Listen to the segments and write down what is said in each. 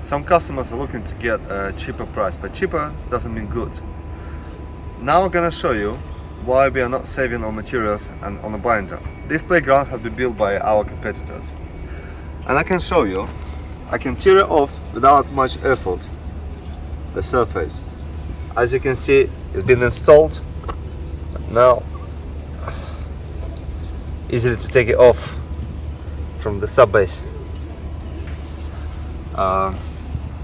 Some customers are looking to get a cheaper price, but cheaper doesn't mean good. Now I'm gonna show you why we are not saving on materials and on the binder. This playground has been built by our competitors. And I can show you, I can tear it off without much effort, the surface. As you can see, it's been installed. Now, easily to take it off from the sub base.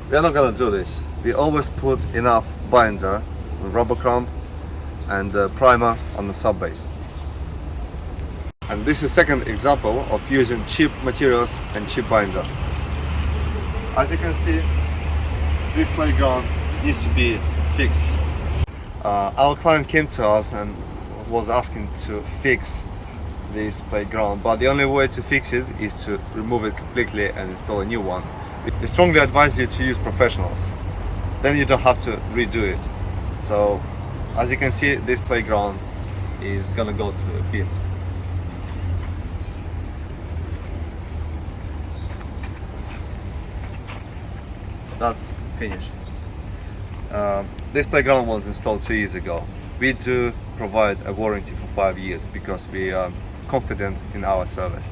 We're not gonna do this. We always put enough binder, rubber crumb and primer on the sub base. And this is second example of using cheap materials and cheap binder. As you can see, this playground needs to be fixed. Our client came to us and was asking to fix this playground, but the only way to fix it is to remove it completely and install a new one. We strongly advise you to use professionals, then you don't have to redo it. So as you can see, this playground is gonna go to a bin. That's finished. This playground was installed 2 years ago. We do provide a warranty for 5 years because we are confident in our service.